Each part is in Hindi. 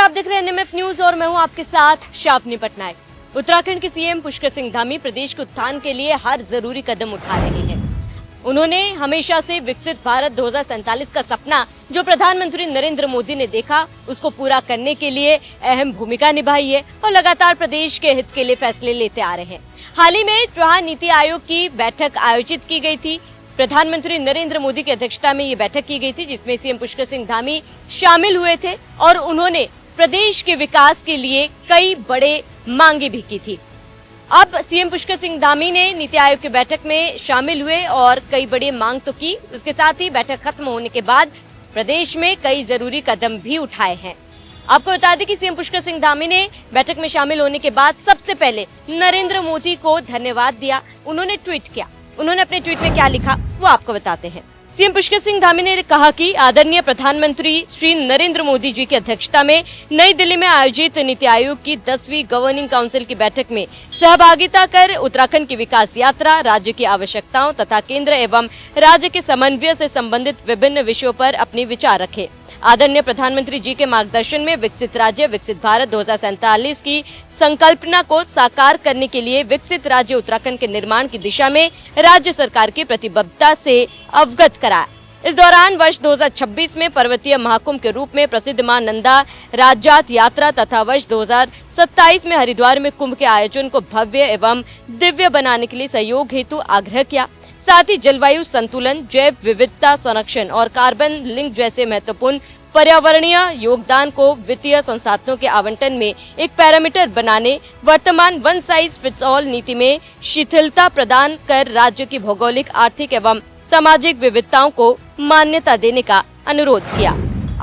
आप देख रहे हैं एनएमएफ न्यूज और मैं हूं आपके साथ शापनी पटनायक। उत्तराखंड के सीएम पुष्कर सिंह धामी प्रदेश के उत्थान के लिए हर जरूरी कदम उठा रहे हैं। उन्होंने हमेशा से विकसित भारत 2047 का सपना जो प्रधानमंत्री नरेंद्र मोदी ने देखा उसको पूरा करने के लिए अहम भूमिका निभाई है और लगातार प्रदेश के हित के लिए फैसले लेते आ रहे हैं। हाल ही में चौहान नीति आयोग की बैठक आयोजित की गई थी। प्रधानमंत्री नरेंद्र मोदी की अध्यक्षता में ये बैठक की गई थी जिसमें सीएम पुष्कर सिंह धामी शामिल हुए थे और उन्होंने प्रदेश के विकास के लिए कई बड़े मांगे भी की थी। अब सीएम पुष्कर सिंह धामी ने नीति आयोग की बैठक में शामिल हुए और कई बड़ी मांग तो की। उसके साथ ही बैठक खत्म होने के बाद प्रदेश में कई जरूरी कदम भी उठाए हैं। आपको बता दें कि सीएम पुष्कर सिंह धामी ने बैठक में शामिल होने के बाद सबसे पहले नरेंद्र मोदी को धन्यवाद दिया। उन्होंने ट्वीट किया। उन्होंने अपने ट्वीट में क्या लिखा वो आपको बताते हैं। सीएम पुष्कर सिंह धामी ने कहा कि आदरणीय प्रधानमंत्री श्री नरेंद्र मोदी जी की अध्यक्षता में नई दिल्ली में आयोजित नीति आयोग की 10वीं गवर्निंग काउंसिल की बैठक में सहभागिता कर उत्तराखंड की विकास यात्रा, राज्य की आवश्यकताओं तथा केंद्र एवं राज्य के समन्वय से संबंधित विभिन्न विषयों पर अपने विचार रखे। आदरणीय प्रधानमंत्री जी के मार्गदर्शन में विकसित राज्य विकसित भारत 2047 की संकल्पना को साकार करने के लिए विकसित राज्य उत्तराखंड के निर्माण की दिशा में राज्य सरकार की प्रतिबद्धता से अवगत कराया। इस दौरान वर्ष 2026 में पर्वतीय महाकुंभ के रूप में प्रसिद्ध मां नंदा राज्यात यात्रा तथा वर्ष 2027 में हरिद्वार में कुंभ के आयोजन को भव्य एवं दिव्य बनाने के लिए सहयोग हेतु आग्रह किया। साथ ही जलवायु संतुलन, जैव विविधता संरक्षण और कार्बन लिंक जैसे महत्वपूर्ण पर्यावरणीय योगदान को वित्तीय संसाधनों के आवंटन में एक पैरामीटर बनाने, वर्तमान वन साइज फिट्स ऑल नीति में शिथिलता प्रदान कर राज्य की भौगोलिक, आर्थिक एवं सामाजिक विविधताओं को मान्यता देने का अनुरोध किया।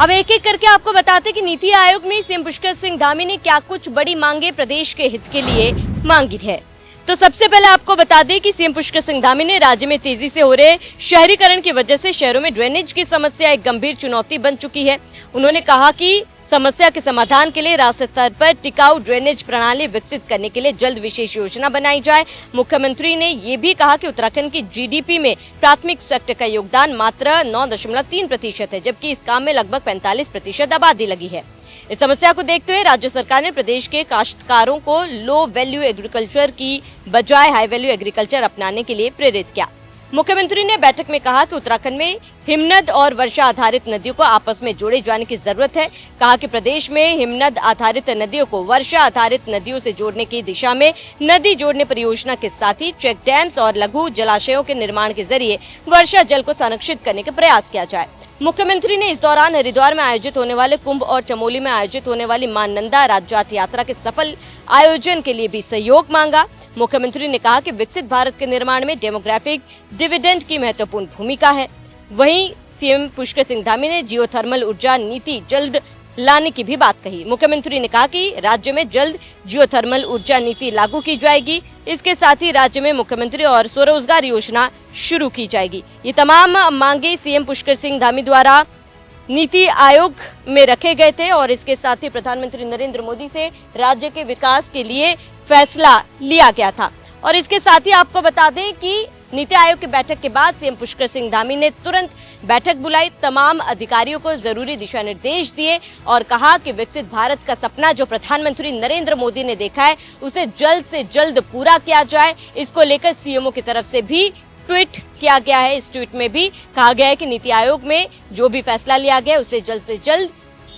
अब एक एक करके आपको बताते कि नीति आयोग में सीएम पुष्कर सिंह धामी ने क्या कुछ बड़ी मांगे प्रदेश के हित के लिए मांगी है। तो सबसे पहले आपको बता दें कि सीएम पुष्कर सिंह धामी ने राज्य में तेजी से हो रहे शहरीकरण की वजह से शहरों में ड्रेनेज की समस्या एक गंभीर चुनौती बन चुकी है। उन्होंने कहा कि समस्या के समाधान के लिए राष्ट्रीय स्तर पर टिकाऊ ड्रेनेज प्रणाली विकसित करने के लिए जल्द विशेष योजना बनाई जाए। मुख्यमंत्री ने ये भी कहा कि उत्तराखंड की जीडीपी में प्राथमिक सेक्टर का योगदान मात्र 9.3% है, जबकि इस काम में लगभग 45% आबादी लगी है। इस समस्या को देखते हुए राज्य सरकार ने प्रदेश के काश्तकारों को लो वैल्यू एग्रीकल्चर की बजाय हाई वैल्यू एग्रीकल्चर अपनाने के लिए प्रेरित किया। मुख्यमंत्री ने बैठक में कहा कि उत्तराखंड में हिमनद और वर्षा आधारित नदियों को आपस में जोड़े जाने की जरूरत है। कहा कि प्रदेश में हिमनद आधारित नदियों को वर्षा आधारित नदियों से जोड़ने की दिशा में नदी जोड़ने परियोजना के साथ ही चेक डैम्स और लघु जलाशयों के निर्माण के जरिए वर्षा जल को संरक्षित करने का प्रयास किया जाए। मुख्यमंत्री ने इस दौरान हरिद्वार में आयोजित होने वाले कुंभ और चमोली में आयोजित होने वाली मां नंदा राज्यात यात्रा के सफल आयोजन के लिए भी सहयोग मांगा। मुख्यमंत्री ने कहा कि विकसित भारत के निर्माण में डेमोग्राफिक डिविडेंड की महत्वपूर्ण भूमिका है। वहीं सीएम पुष्कर सिंह धामी ने जियोथर्मल ऊर्जा नीति जल्द लाने की भी बात कही। मुख्यमंत्री ने कहा कि राज्य में जल्द जियोथर्मल ऊर्जा नीति लागू की जाएगी। इसके साथ ही राज्य में मुख्यमंत्री और स्वरोजगार योजना शुरू की जाएगी। ये तमाम मांगे सीएम पुष्कर सिंह धामी द्वारा नीति आयोग में रखे गए थे और इसके साथ ही प्रधानमंत्री नरेंद्र मोदी से राज्य के विकास के लिए फैसला लिया गया था। और इसके साथ ही आपको बता दें कि नीति आयोग की बैठक के बाद सीएम पुष्कर सिंह धामी ने तुरंत बैठक बुलाई, तमाम अधिकारियों को जरूरी दिशा निर्देश दिए और कहा कि विकसित भारत का सपना जो प्रधानमंत्री नरेंद्र मोदी ने देखा है उसे जल्द से जल्द पूरा किया जाए। इसको लेकर सीएमओ की तरफ से भी ट्वीट किया गया है। इस ट्वीट में भी कहा गया है कि नीति आयोग में जो भी फैसला लिया गया उसे जल्द से जल्द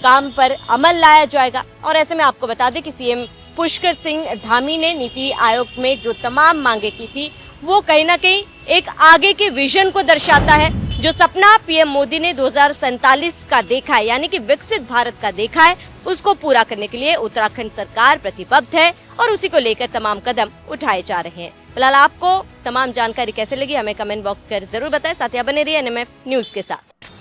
काम पर अमल लाया जाएगा। और ऐसे में आपको बता दें कि सीएम पुष्कर सिंह धामी ने नीति आयोग में जो तमाम मांगे की थी वो कहीं ना कहीं एक आगे के विजन को दर्शाता है। जो सपना पीएम मोदी ने 2047 का देखा है यानी कि विकसित भारत का देखा है उसको पूरा करने के लिए उत्तराखंड सरकार प्रतिबद्ध है और उसी को लेकर तमाम कदम उठाए जा रहे हैं। फिलहाल आपको तमाम जानकारी कैसे लगी हमें कमेंट बॉक्स कर जरूर बताएं। साथ ही बने रहिए एनएमएफ न्यूज के साथ।